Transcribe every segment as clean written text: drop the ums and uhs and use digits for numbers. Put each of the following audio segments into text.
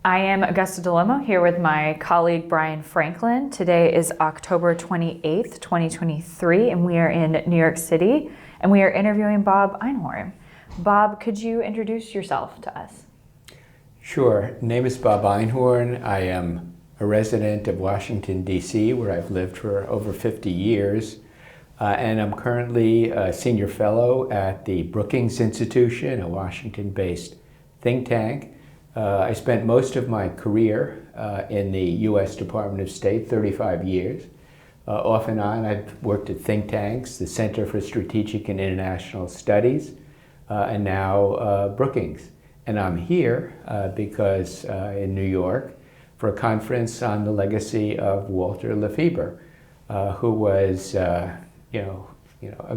I am Augusta DeLomo here with my colleague Brian Franklin. Today is October 28th, 2023, and we are in New York City, and we are interviewing Bob Einhorn. Bob, could you introduce yourself to us? Sure. Name is Bob Einhorn. I am a resident of Washington, D.C., where I've lived for over 50 years. And I'm currently a senior fellow at the Brookings Institution, a Washington-based think tank. I spent most of my career in the U.S. Department of State, 35 years. Off and on, I've worked at think tanks, the Center for Strategic and International Studies, and now Brookings. And I'm here because in New York for a conference on the legacy of Walter LaFeber, who was a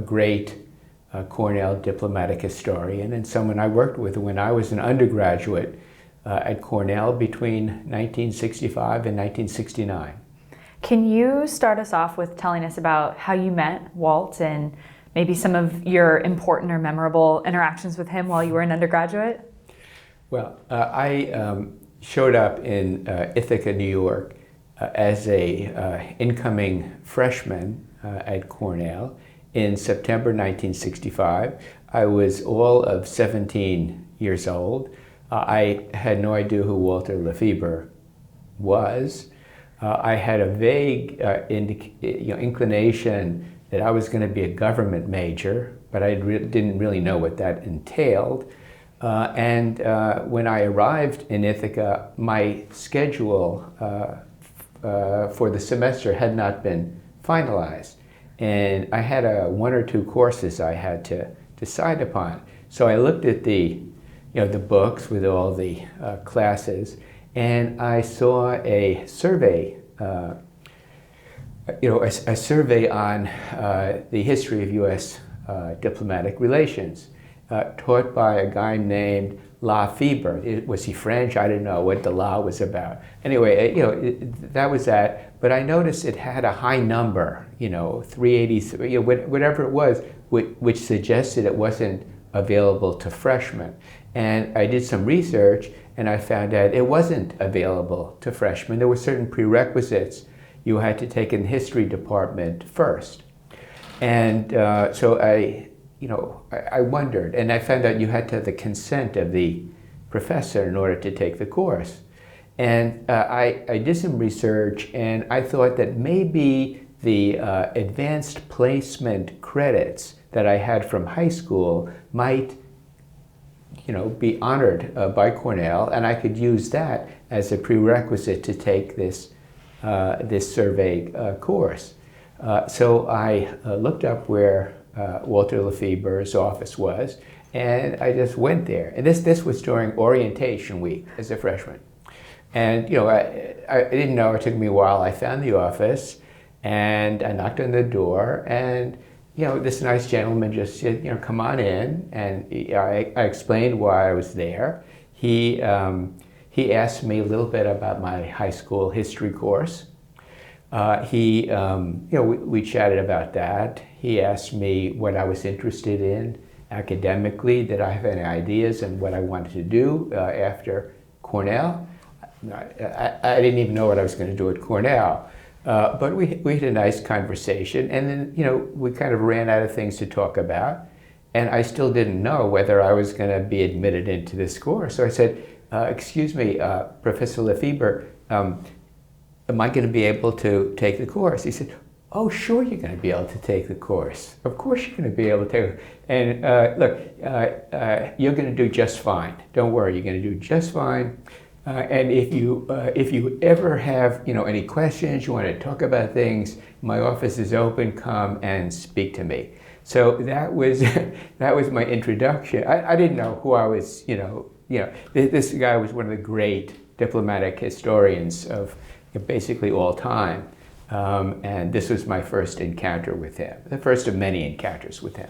great Cornell diplomatic historian and someone I worked with when I was an undergraduate at Cornell between 1965 and 1969. Can you start us off with telling us about how you met Walt and maybe some of your important or memorable interactions with him while you were an undergraduate? Well, I showed up in Ithaca, New York as a incoming freshman at Cornell in September 1965. I was all of 17 years old. I had no idea who Walter LaFeber was. I had a vague inclination that I was going to be a government major, but I didn't really know what that entailed. And when I arrived in Ithaca, my schedule for the semester had not been finalized. And I had one or two courses I had to decide upon. So I looked at the books with all the classes, and I saw a survey, a survey on the history of U.S. Diplomatic relations, taught by a guy named LaFeber. Was he French? I didn't know what the La was about. Anyway, that was that. But I noticed it had a high number, 383, whatever it was, which suggested it wasn't available to freshmen. And I did some research, and I found out it wasn't available to freshmen. There were certain prerequisites you had to take in the history department first. And so I wondered, and I found out you had to have the consent of the professor in order to take the course. And I did some research, and I thought that maybe the advanced placement credits that I had from high school might be honored by Cornell, and I could use that as a prerequisite to take this survey course. So I looked up where Walter LaFeber's office was, and I just went there. And this was during orientation week as a freshman. And I didn't know, it took me a while. I found the office, and I knocked on the door, and this nice gentleman just said, come on in, and I explained why I was there. He asked me a little bit about my high school history course. We chatted about that. He asked me what I was interested in academically, did I have any ideas and what I wanted to do after Cornell. I didn't even know what I was going to do at Cornell. But we had a nice conversation, and then we kind of ran out of things to talk about, and I still didn't know whether I was going to be admitted into this course. So I said, excuse me, Professor LaFeber, am I going to be able to take the course? He said, oh, sure you're going to be able to take the course. Of course you're going to be able to take it. And look, you're going to do just fine. Don't worry, you're going to do just fine. And if you ever have any questions, you want to talk about things, my office is open. Come and speak to me. So that was my introduction. I didn't know who I was. This guy was one of the great diplomatic historians of basically all time, and this was my first encounter with him, the first of many encounters with him.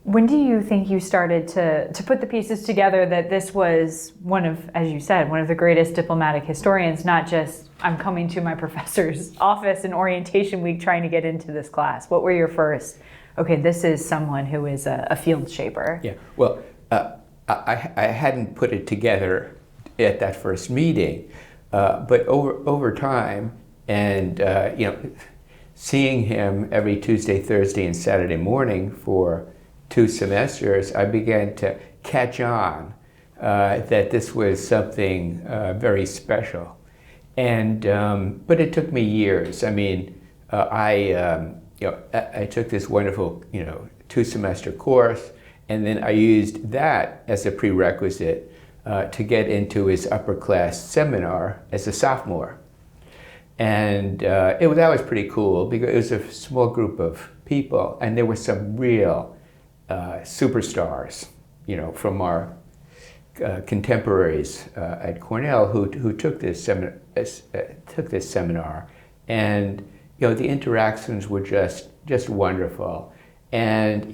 When do you think you started to put the pieces together that this was one of, as you said, one of the greatest diplomatic historians, not just I'm coming to my professor's office in orientation week trying to get into this class? What were your first, okay, this is someone who is a field shaper? Yeah, well, I hadn't put it together at that first meeting. But over time, and seeing him every Tuesday, Thursday, and Saturday morning for 2 semesters, I began to catch on that this was something very special. And but it took me years. I mean, I took this wonderful 2-semester course, and then I used that as a prerequisite to get into his upper class seminar as a sophomore. And that was pretty cool because it was a small group of people, and there were some real superstars, from our contemporaries at Cornell who took this seminar, and the interactions were just wonderful. And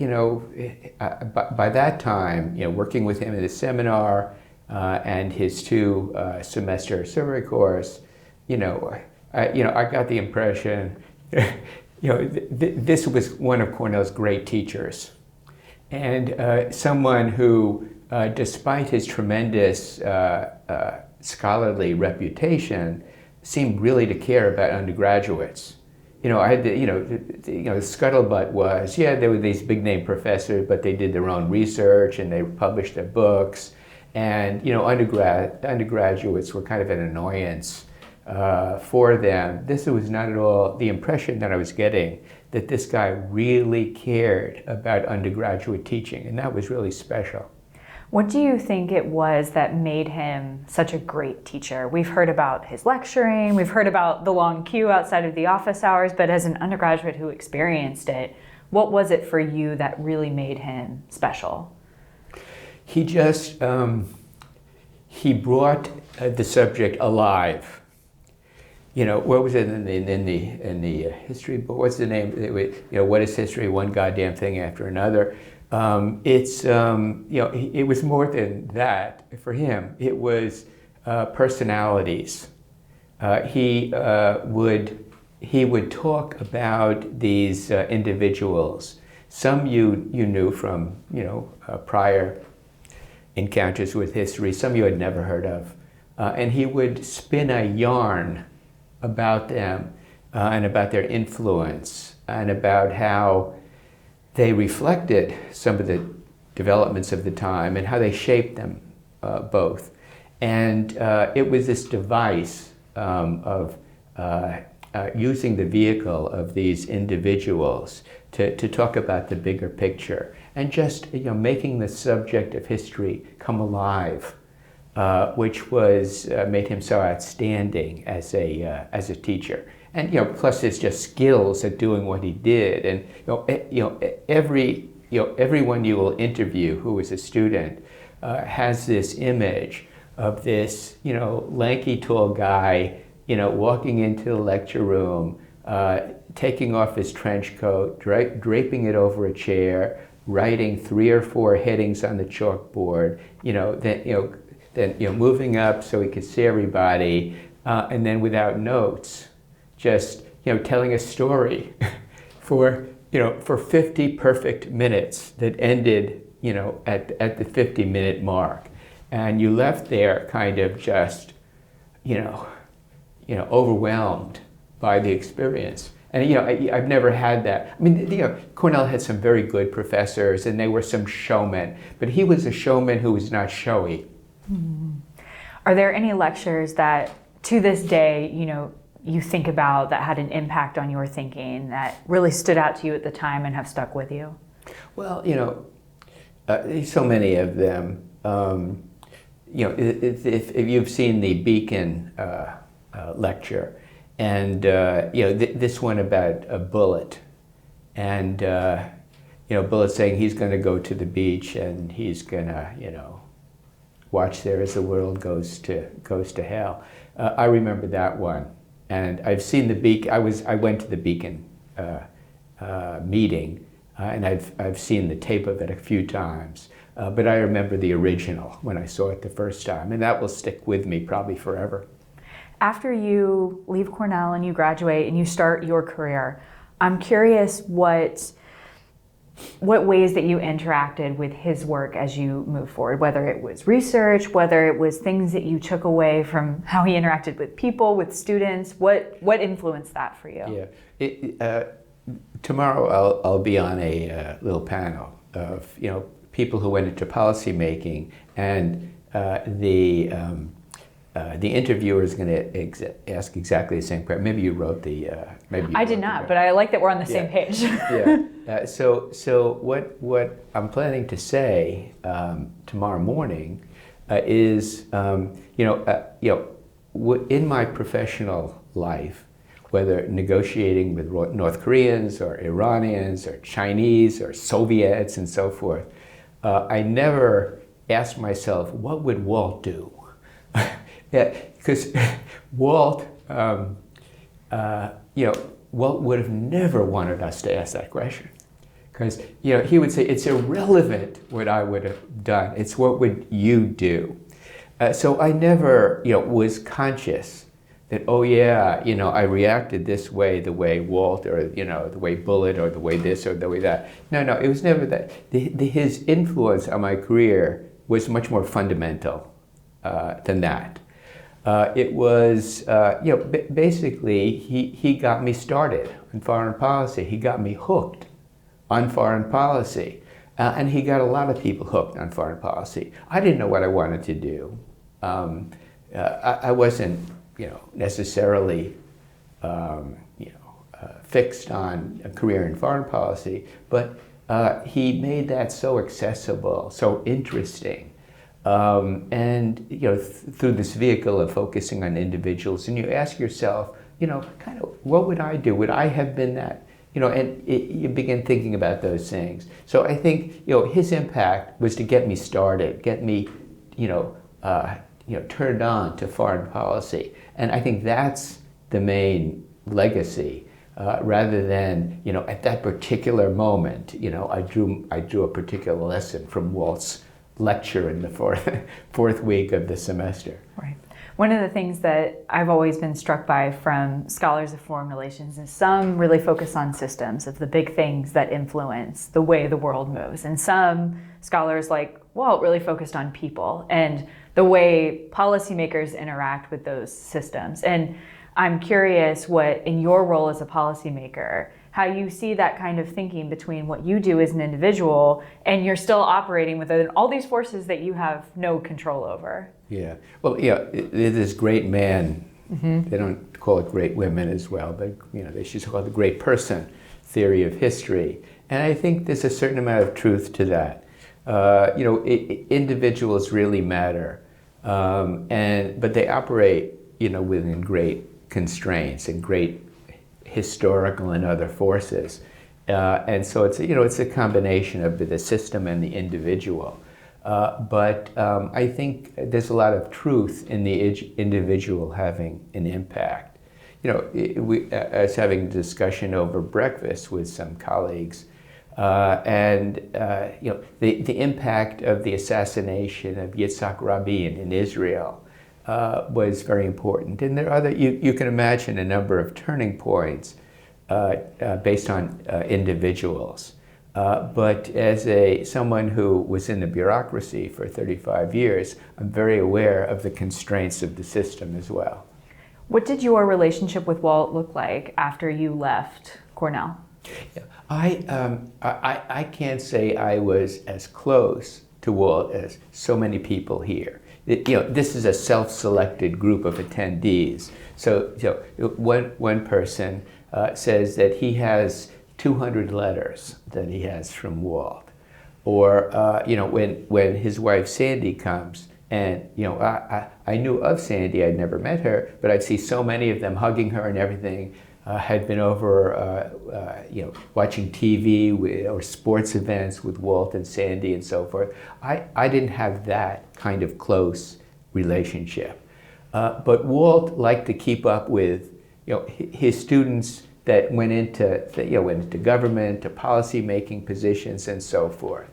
by that time, working with him in the seminar and his 2-semester survey course, I got the impression, this was one of Cornell's great teachers, and someone who, despite his tremendous scholarly reputation, seemed really to care about undergraduates. I had the scuttlebutt was, there were these big name professors, but they did their own research and they published their books, and undergraduates were kind of an annoyance for them. This was not at all the impression that I was getting, that this guy really cared about undergraduate teaching, and that was really special. What do you think it was that made him such a great teacher? We've heard about his lecturing, we've heard about the long queue outside of the office hours, but as an undergraduate who experienced it, what was it for you that really made him special? He just, he brought the subject alive. What was it in the history book? What's the name? What is history? One goddamn thing after another. It was more than that for him. It was personalities. He would talk about these individuals. Some you knew from prior encounters with history. Some you had never heard of, and he would spin a yarn about them and about their influence and about how they reflected some of the developments of the time and how they shaped them both. And it was this device of using the vehicle of these individuals to talk about the bigger picture and just making the subject of history come alive, which was made him so outstanding as a teacher. And plus his just skills at doing what he did. And everyone you will interview who is a student has this image of this lanky tall guy walking into the lecture room, taking off his trench coat, draping it over a chair, writing 3 or 4 headings on the chalkboard, then moving up so he could see everybody, and then without notes, just telling a story for 50 perfect minutes that ended at the 50-minute mark, and you left there kind of just overwhelmed by the experience. And I've never had that. I mean, Cornell had some very good professors, and they were some showmen, but he was a showman who was not showy. Mm-hmm. Are there any lectures that, to this day, you think about that had an impact on your thinking that really stood out to you at the time and have stuck with you? Well, there's so many of them. If you've seen the Beacon lecture, and this one about a Bullitt, and Bullitt saying he's going to go to the beach and he's going to watch there as the world goes to hell. I remember that one, and I've seen the Beacon. I went to the Beacon meeting, and I've seen the tape of it a few times. But I remember the original when I saw it the first time, and that will stick with me probably forever. After you leave Cornell and you graduate and you start your career, I'm curious what what ways that you interacted with his work as you move forward, whether it was research, whether it was things that you took away from how he interacted with people, with students, what influenced that for you? Yeah. Tomorrow I'll be on a little panel of people who went into policy making, and the interviewer is going to ask exactly the same question. Maybe you wrote the. I did not, but I like that we're on the same page. So what I'm planning to say tomorrow morning is in my professional life, whether negotiating with North Koreans or Iranians or Chinese or Soviets and so forth, I never asked myself, what would Walt do? Because Walt, Walt would have never wanted us to ask that question. Because he would say, it's irrelevant what I would have done. It's what would you do? So I never was conscious that, I reacted this way, the way Walt, or the way Bullitt, or the way this, or the way that. No, it was never that. His influence on my career was much more fundamental than that. It was, basically, he got me started on foreign policy. He got me hooked on foreign policy. And he got a lot of people hooked on foreign policy. I didn't know what I wanted to do. I wasn't, necessarily, fixed on a career in foreign policy, but he made that so accessible, so interesting. And through this vehicle of focusing on individuals, and you ask yourself, kind of, what would I do? Would I have been that? And you begin thinking about those things. So I think, his impact was to get me started, get me, turned on to foreign policy. And I think that's the main legacy, rather than, at that particular moment, I drew a particular lesson from Walt's lecture in the fourth week of the semester. Right. One of the things that I've always been struck by from scholars of foreign relations is some really focus on systems of the big things that influence the way the world moves. And some scholars like Walt really focused on people and the way policymakers interact with those systems. And I'm curious what, in your role as a policymaker, how you see that kind of thinking between what you do as an individual and you're still operating within all these forces that you have no control over. Yeah. Well, this great man, they don't call it great women as well, but they should call it the great person theory of history. And I think there's a certain amount of truth to that. Individuals really matter, but they operate, within great constraints and great historical and other forces, and so it's a combination of the system and the individual. But I think there's a lot of truth in the individual having an impact. I was having a discussion over breakfast with some colleagues, and the impact of the assassination of Yitzhak Rabin in Israel was very important. And there are other, you can imagine a number of turning points based on individuals. But as someone who was in the bureaucracy for 35 years, I'm very aware of the constraints of the system as well. What did your relationship with Walt look like after you left Cornell? Yeah. I can't say I was as close to Walt as so many people here. This is a self-selected group of attendees. So one person says that he has 200 letters that he has from Walt. Or when his wife Sandy comes, and I knew of Sandy, I'd never met her, but I'd see so many of them hugging her and everything. Had been over, watching TV or sports events with Walt and Sandy and so forth. I didn't have that kind of close relationship. But Walt liked to keep up with, his students that went into government, to policy-making positions and so forth.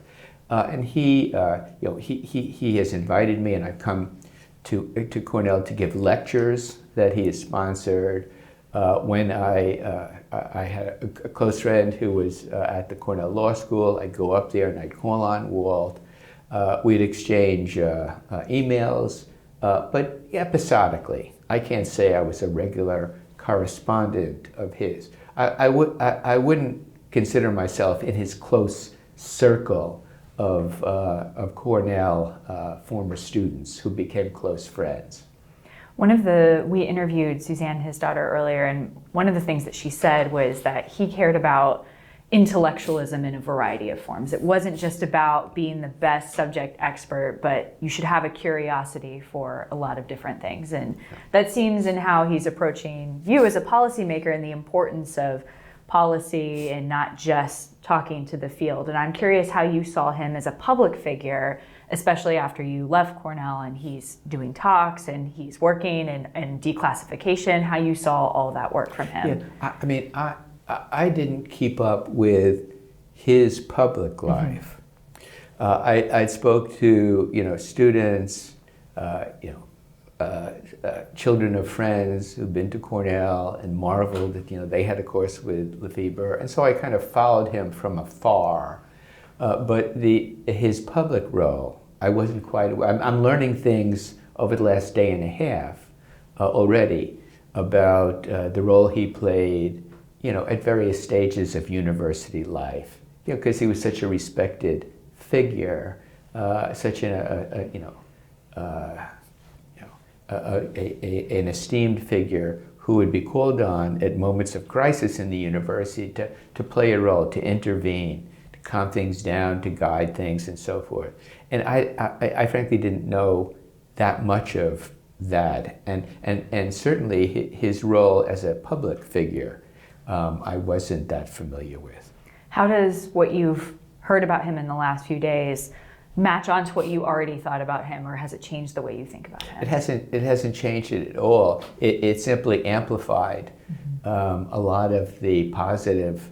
And he has invited me, and I've come to Cornell to give lectures that he has sponsored. When I had a close friend who was at the Cornell Law School, I'd go up there and I'd call on Walt. We'd exchange emails, but episodically. I can't say I was a regular correspondent of his. I wouldn't consider myself in his close circle of Cornell former students who became close friends. We interviewed Suzanne, his daughter, earlier, and one of the things that she said was that he cared about intellectualism in a variety of forms. It wasn't just about being the best subject expert, but you should have a curiosity for a lot of different things. And that seems in how he's approaching you as a policymaker and the importance of policy and not just talking to the field. And I'm curious how you saw him as a public figure, especially after you left Cornell and he's doing talks and he's working and declassification, how you saw all that work from him. Yeah, I didn't keep up with his public life. I spoke to students, children of friends who'd been to Cornell and marveled that they had a course with LaFeber, and so I kind of followed him from afar. But his public role, I wasn't quite aware. I'm learning things over the last day and a half already about the role he played, at various stages of university life. Because he was such a respected figure, such an esteemed figure who would be called on at moments of crisis in the university to play a role, to intervene, to calm things down, to guide things, and so forth. And I frankly didn't know that much of that, and certainly his role as a public figure, I wasn't that familiar with. How does what you've heard about him in the last few days match on to what you already thought about him, or has it changed the way you think about him? It hasn't changed it at all. It simply amplified a lot of the positive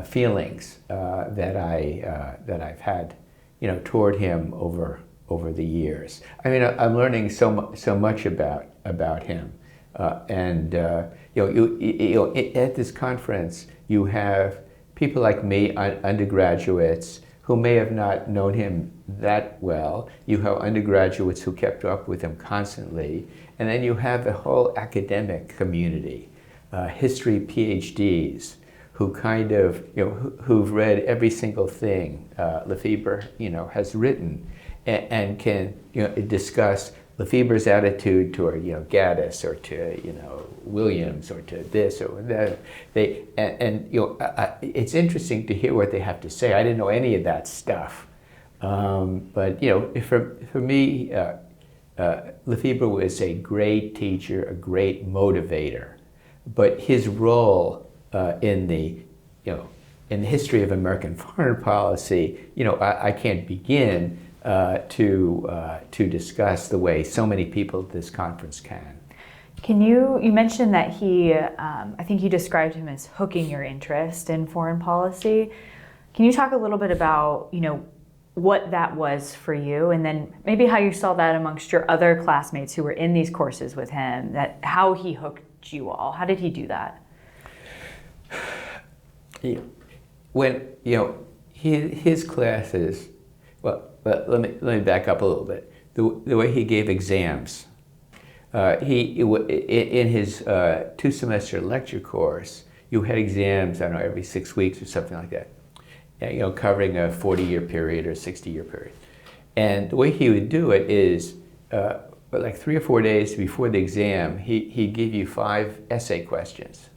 feelings that I've had, toward him over the years. I mean, I'm learning so much about him, and at this conference you have people like me, undergraduates, who may have not known him that well. You have undergraduates who kept up with him constantly. And then you have the whole academic community, history PhDs, who kind of, who've read every single thing LaFeber, has written, and can, discuss LaFeber's attitude toward, Gaddis, or to, Williams, or to this or that. It's interesting to hear what they have to say. I didn't know any of that stuff. But, for me, LaFeber was a great teacher, a great motivator. But his role in the history of American foreign policy, I can't begin to discuss the way so many people at this conference can. You mentioned that I think you described him as hooking your interest in foreign policy. Can you talk a little bit about, what that was for you, and then maybe how you saw that amongst your other classmates who were in these courses with him, how he hooked you all? How did he do that? When, his classes, let me back up a little bit. The way he gave exams, in his 2-semester lecture course, you had exams, I don't know, every 6 weeks or something like that, covering a 40-year period or 60-year period. And the way he would do it is, like 3 or 4 days before the exam, he'd give you 5 essay questions.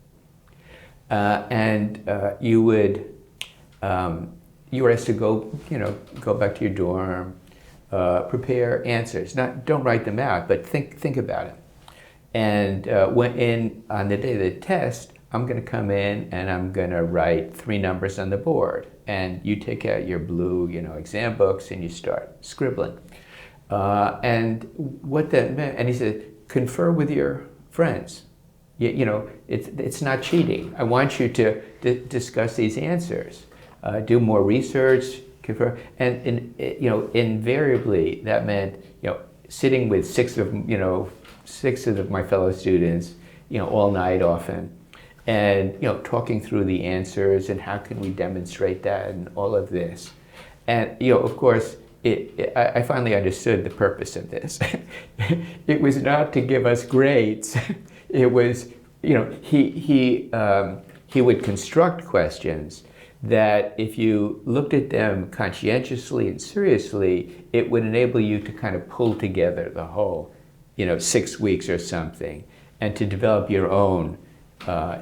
And you were asked to go back to your dorm, prepare answers. Don't write them out, but think about it. And on the day of the test, I'm going to come in and I'm going to write 3 numbers on the board. And you take out your blue, exam books and you start scribbling. And what that meant, and he said, confer with your friends. It's not cheating. I want you to discuss these answers. Do more research, confer, and invariably that meant sitting with 6 of my fellow students, all night often, and talking through the answers and how can we demonstrate that and all of this. And of course, I finally understood the purpose of this. It was not to give us grades. It was, he would construct questions that if you looked at them conscientiously and seriously, it would enable you to kind of pull together the whole, 6 weeks or something, and to develop your own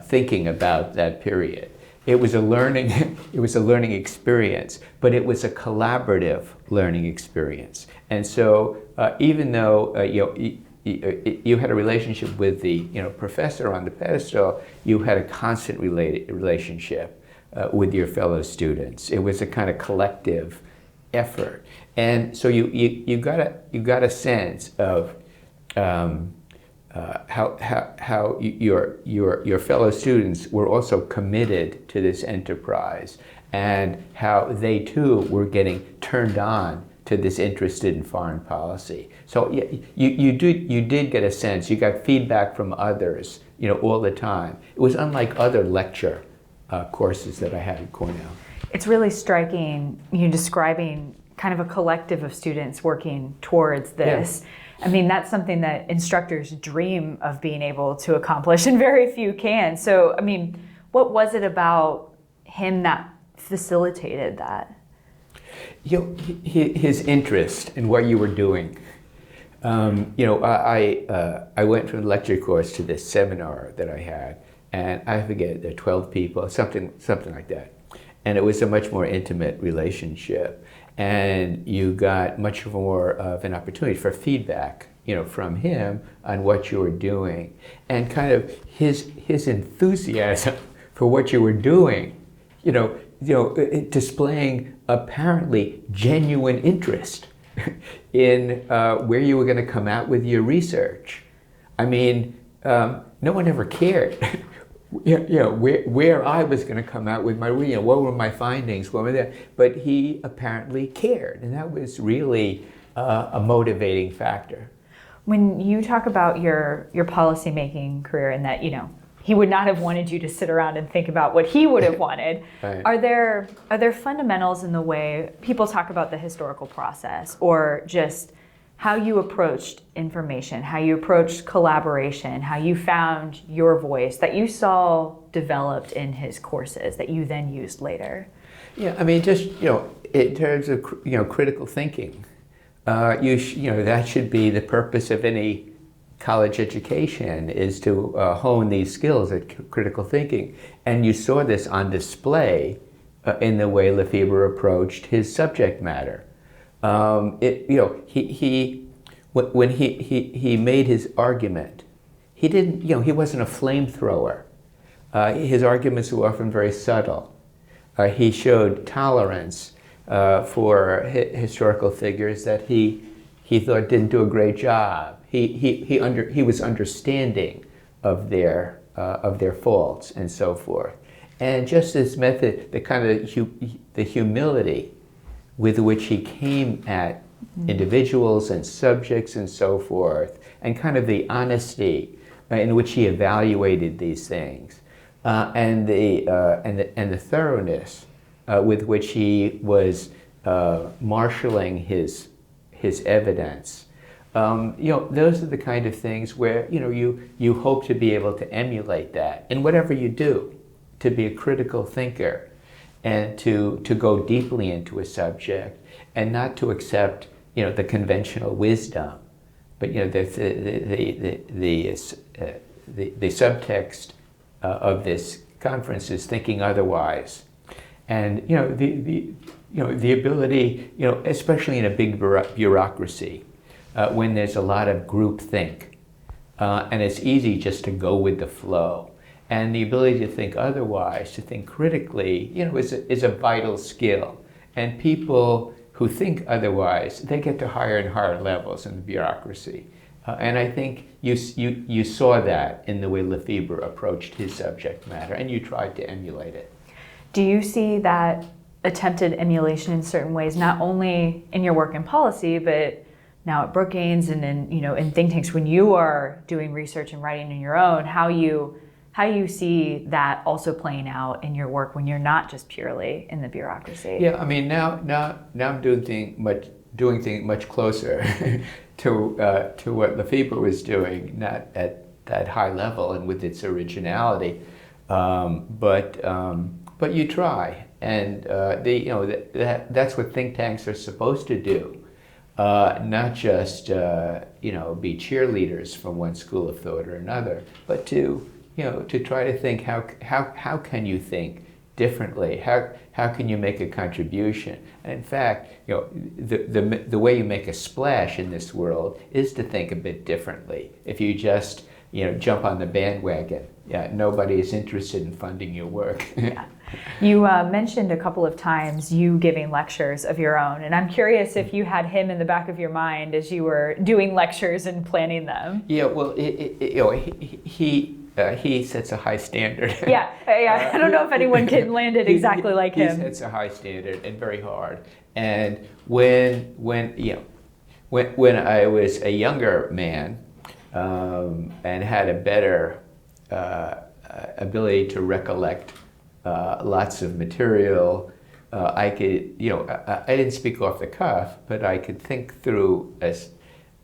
thinking about that period. It was a learning experience, but it was a collaborative learning experience. And so even though you had a relationship with the professor on the pedestal, you had a constant relationship with your fellow students. It was a kind of collective effort, and so you got a sense of how your fellow students were also committed to this enterprise, and how they too were getting turned on to this interest in foreign policy. So you did get a sense. You got feedback from others, all the time. It was unlike other lecture courses that I had at Cornell. It's really striking you describing kind of a collective of students working towards this. Yeah. I mean, that's something that instructors dream of being able to accomplish, and very few can. So, I mean, what was it about him that facilitated that? His interest in what you were doing. I went from the lecture course to this seminar that I had, and I forget, there were 12 people, something like that. And it was a much more intimate relationship. And you got much more of an opportunity for feedback, from him on what you were doing. And kind of his enthusiasm for what you were doing, displaying apparently genuine interest in where you were going to come out with your research. I mean, no one ever cared. Where I was going to come out with my, what were my findings, what were they? But he apparently cared, and that was really a motivating factor. When you talk about your policymaking career, and that he would not have wanted you to sit around and think about what he would have wanted. Right. Are there fundamentals in the way people talk about the historical process, or just how you approached information, how you approached collaboration, how you found your voice that you saw developed in his courses that you then used later? Yeah, I mean, just in terms of critical thinking, that should be the purpose of any college education, is to hone these skills at critical thinking. And you saw this on display in the way LaFeber approached his subject matter. When he made his argument, he didn't, he wasn't a flamethrower. His arguments were often very subtle. He showed tolerance for historical figures that he thought didn't do a great job. He was understanding of their faults and so forth. And just this method, the kind of the humility with which he came at individuals and subjects and so forth, and kind of the honesty in which he evaluated these things, and the thoroughness with which he was marshaling his evidence. Those are the kind of things where you hope to be able to emulate that in whatever you do, to be a critical thinker, and to go deeply into a subject, and not to accept the conventional wisdom, but the subtext of this conference is thinking otherwise, and the ability, especially in a big bureaucracy, when there's a lot of groupthink, and it's easy just to go with the flow. And the ability to think otherwise, to think critically, is a vital skill. And people who think otherwise, they get to higher and higher levels in the bureaucracy. And I think you saw that in the way LaFeber approached his subject matter, and you tried to emulate it. Do you see that attempted emulation in certain ways, not only in your work in policy, but now at Brookings and in think tanks, when you are doing research and writing on your own, how you how you see that also playing out in your work when you're not just purely in the bureaucracy. Yeah, I mean now I'm doing things much closer to what LaFeber was doing, not at that high level and with its originality, but you try, and that's what think tanks are supposed to do, not just be cheerleaders from one school of thought or another, but to try to think how can you think differently? How can you make a contribution? And in fact, the way you make a splash in this world is to think a bit differently. If you just jump on the bandwagon, nobody is interested in funding your work. Yeah. You mentioned a couple of times you giving lectures of your own, and I'm curious if you had him in the back of your mind as you were doing lectures and planning them. Yeah, well, he sets a high standard. Yeah. I don't know if anyone can land it exactly like him. He sets a high standard and very hard. And when I was a younger man and had a better ability to recollect lots of material, I could, I didn't speak off the cuff, but I could think through as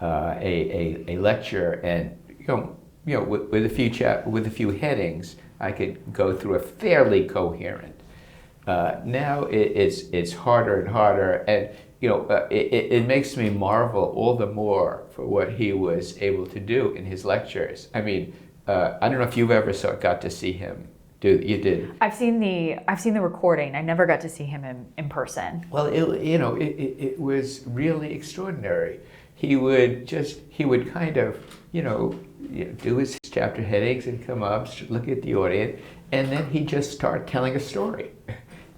a lecture, and with a few headings, I could go through a fairly coherent. Now it's harder and harder, and it makes me marvel all the more for what he was able to do in his lectures. I mean, I don't know if you've ever got to see him. You did. I've seen the recording. I never got to see him in person. Well, it was really extraordinary. He would kind of do his chapter headings and come up, look at the audience, and then he'd just start telling a story.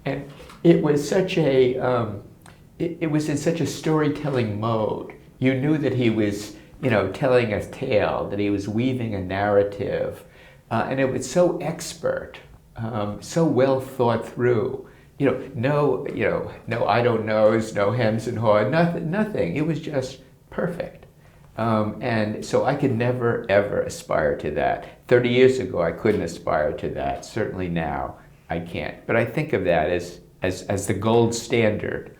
And it was it was in such a storytelling mode. You knew that he was telling a tale, that he was weaving a narrative. And it was so expert, so well thought through. No I don't knows, no hems and haws, nothing. It was just perfect. And so I could never, ever aspire to that. 30 years ago, I couldn't aspire to that. Certainly now, I can't. But I think of that as the gold standard.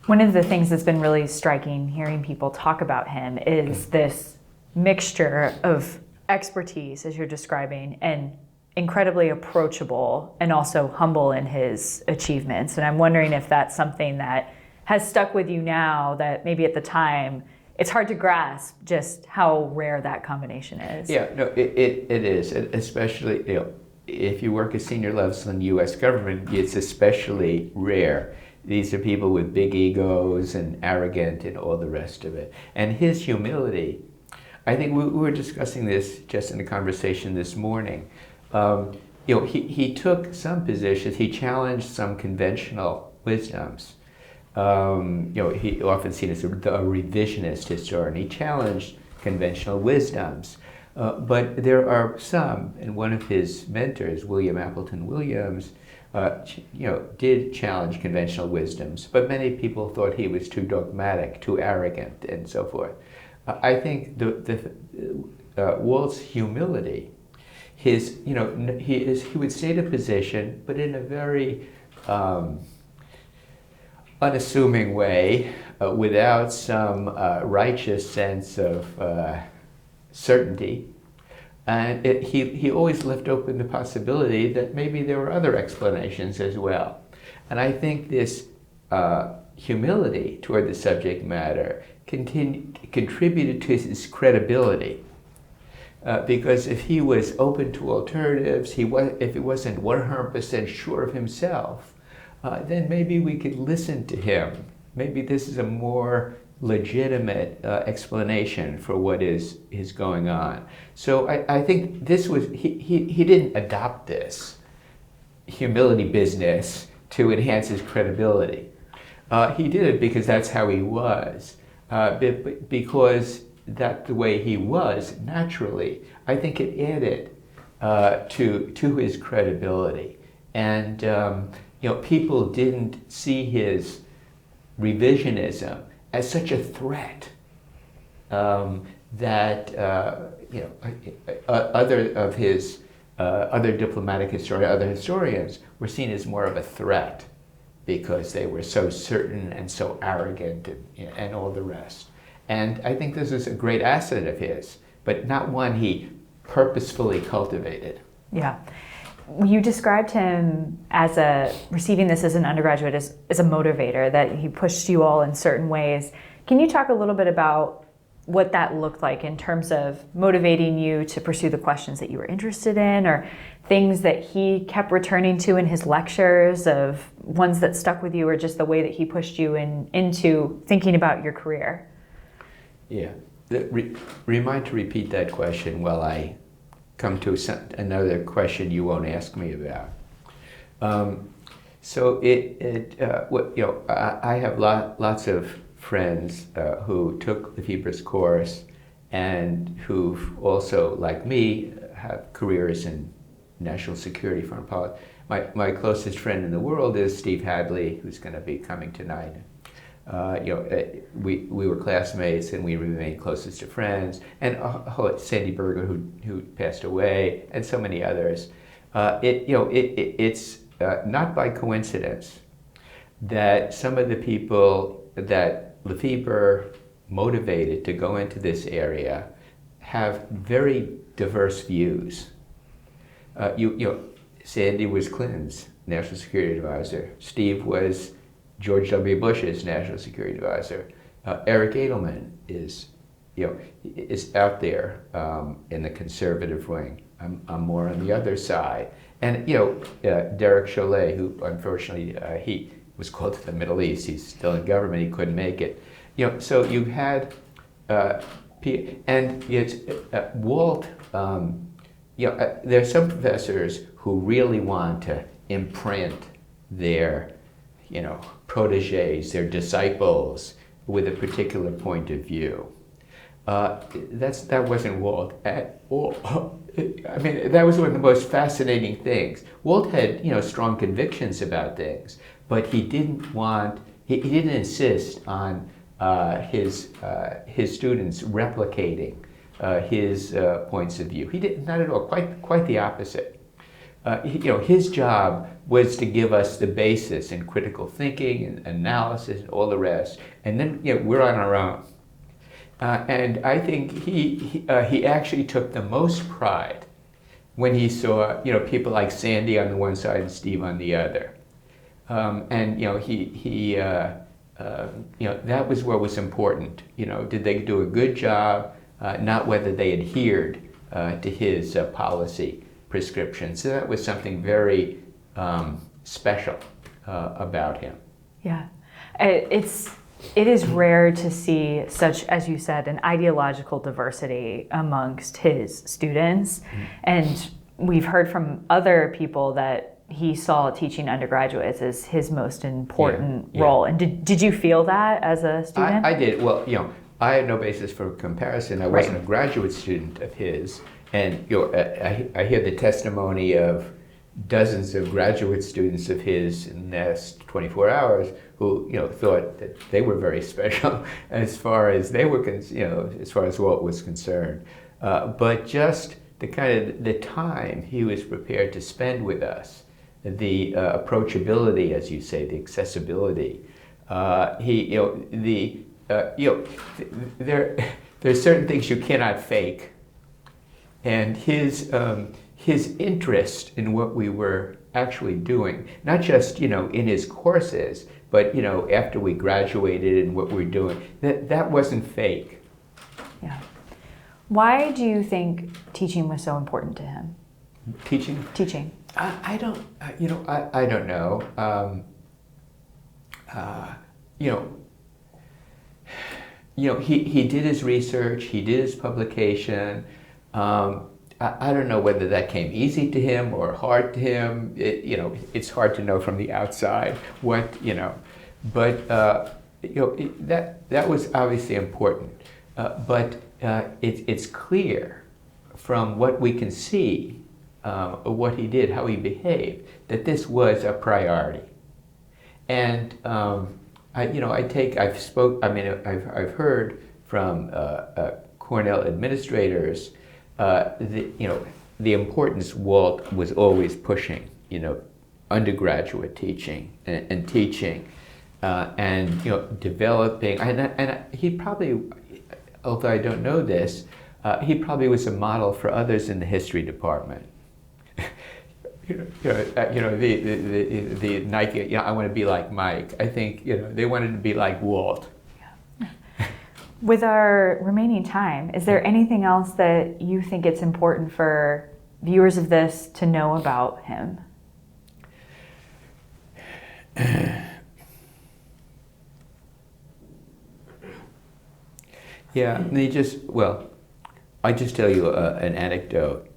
One of the things that's been really striking hearing people talk about him is this mixture of expertise, as you're describing, and incredibly approachable and also humble in his achievements. And I'm wondering if that's something that has stuck with you now, that maybe at the time it's hard to grasp just how rare that combination is. Yeah, no, it is, especially if you work at senior levels in the U.S. government, it's especially rare. These are people with big egos and arrogant and all the rest of it. And his humility, I think we were discussing this just in a conversation this morning. He took some positions, he challenged some conventional wisdoms. He often seen as a revisionist historian. He challenged conventional wisdoms. But there are some, and one of his mentors, William Appleton Williams, did challenge conventional wisdoms, but many people thought he was too dogmatic, too arrogant, and so forth. I think Walt's humility, he would state a position, but in a very unassuming way, without some righteous sense of certainty. And he always left open the possibility that maybe there were other explanations as well. And I think this humility toward the subject matter contributed to his credibility. Because if he was open to alternatives, if he wasn't 100% sure of himself, then maybe we could listen to him. Maybe this is a more legitimate explanation for what is going on. So I think this was, he didn't adopt this humility business to enhance his credibility. He did it because that's how he was. Because that's the way he was naturally, I think it added to his credibility. And people didn't see his revisionism as such a threat that other of his other diplomatic historians, other historians were seen as more of a threat because they were so certain and so arrogant and all the rest. And I think this is a great asset of his, but not one he purposefully cultivated. Yeah. You described him as receiving this as an undergraduate as a motivator, that he pushed you all in certain ways. Can you talk a little bit about what that looked like in terms of motivating you to pursue the questions that you were interested in, or things that he kept returning to in his lectures, of ones that stuck with you, or just the way that he pushed you into thinking about your career? Yeah. Remind to repeat that question while I come to another question you won't ask me about. I have lots of friends who took LaFeber's course and who've also, like me, have careers in national security, foreign policy. My closest friend in the world is Steve Hadley, who's going to be coming tonight. We were classmates and we remained closest to friends. And Sandy Berger, who passed away, and so many others. It's not by coincidence that some of the people that LaFeber motivated to go into this area have very diverse views. Sandy was Clinton's national security advisor. Steve was George W. Bush's national security advisor. Eric Edelman is out there in the conservative wing. I'm more on the other side. And Derek Chollet, who unfortunately he was called to the Middle East. He's still in government. He couldn't make it. So you had and it's Walt. There are some professors who really want to imprint their proteges, their disciples, with a particular point of view. That wasn't Walt at all. I mean, that was one of the most fascinating things. Walt had strong convictions about things, but he didn't insist on his students replicating his points of view. He did not at all. Quite the opposite. His job was to give us the basis in critical thinking and analysis and all the rest, and then we're on our own. And I think he actually took the most pride when he saw people like Sandy on the one side and Steve on the other, and that was what was important. Did they do a good job? Not whether they adhered to his policy prescription. So that was something very special about him. Yeah, it is rare to see such, as you said, an ideological diversity amongst his students. Mm-hmm. And we've heard from other people that he saw teaching undergraduates as his most important role. And did you feel that as a student? I did. Well, I had no basis for comparison. I wasn't a graduate student of his. And I hear the testimony of dozens of graduate students of his in the last 24 hours who thought that they were very special as far as they were as far as Walt was concerned. But just the the time he was prepared to spend with us, the approachability, as you say, the accessibility. There's certain things you cannot fake. And his interest in what we were actually doing, not just in his courses, but after we graduated and what we were doing, that wasn't fake. Yeah. Why do you think teaching was so important to him? Teaching? Teaching. I don't. I don't know. He did his research. He did his publication. I don't know whether that came easy to him or hard to him. It's hard to know from the outside what but that was obviously important. But it's clear from what we can see, what he did, how he behaved, that this was a priority. And I've heard from Cornell administrators the importance Walt was always pushing, undergraduate teaching and teaching, and developing. And he probably, although I don't know this, he probably was a model for others in the history department. The Nike. I want to be like Mike. I think they wanted to be like Walt. With our remaining time, is there anything else that you think it's important for viewers of this to know about him? Yeah, I just tell you an anecdote.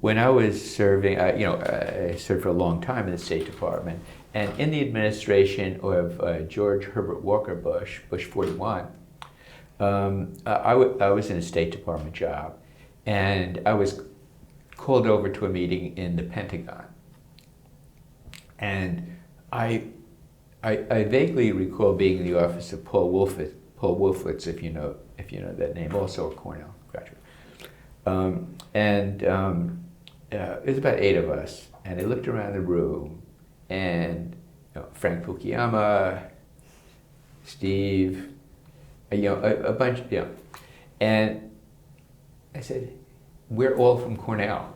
When I was serving, I served for a long time in the State Department, and in the administration of George Herbert Walker Bush, Bush 41, I was in a State Department job, and I was called over to a meeting in the Pentagon. And I vaguely recall being in the office of Paul Wolfowitz, if you know that name, also a Cornell graduate. It was about 8 of us, and I looked around the room, and Frank Fukuyama, Steve, a bunch, and I said, we're all from Cornell.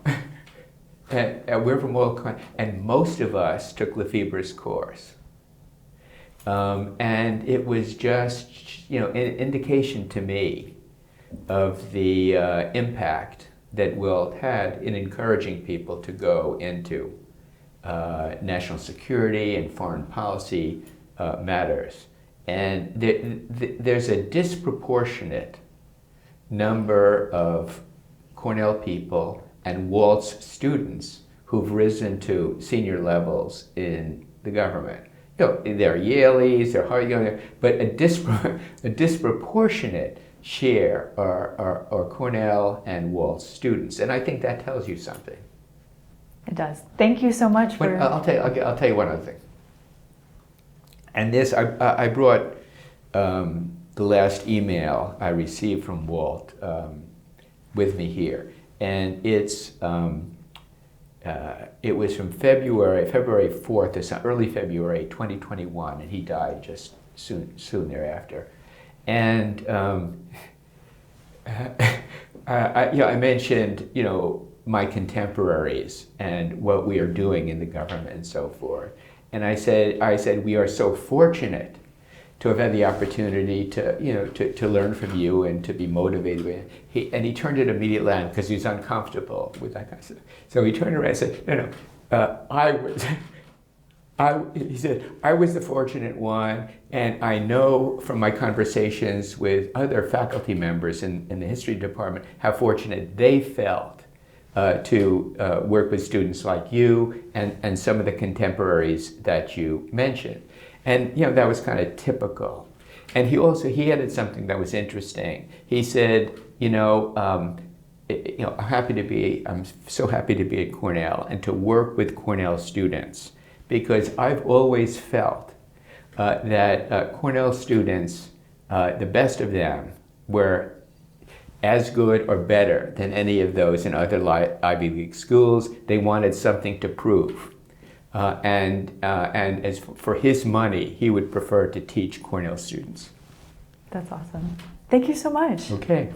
and we're from all Cornell, and most of us took LaFeber's course. And it was just, an indication to me of the impact that Walt had in encouraging people to go into national security and foreign policy matters. And there's a disproportionate number of Cornell people and Walt's students who've risen to senior levels in the government. They're Yaleys, they're Harvard, but a disproportionate share are Cornell and Walt's students, and I think that tells you something. It does. Thank you so much for. I'll tell you one other thing. And this, I brought the last email I received from Walt with me here, and it was from February 4th, or early February 2021, and he died just soon thereafter. And I mentioned, my contemporaries and what we are doing in the government and so forth. And I said, we are so fortunate to have had the opportunity to learn from you and to be motivated. He turned it immediately on because he was uncomfortable with that kind of stuff. So he turned around and said, he said, I was the fortunate one, and I know from my conversations with other faculty members in the history department how fortunate they felt to work with students like you and some of the contemporaries that you mentioned. And that was kind of typical. And he added something that was interesting. He said, I'm so happy to be at Cornell and to work with Cornell students, because I've always felt that Cornell students, the best of them, were as good or better than any of those in other Ivy League schools. They wanted something to prove. And as for his money, he would prefer to teach Cornell students. That's awesome. Thank you so much. Okay.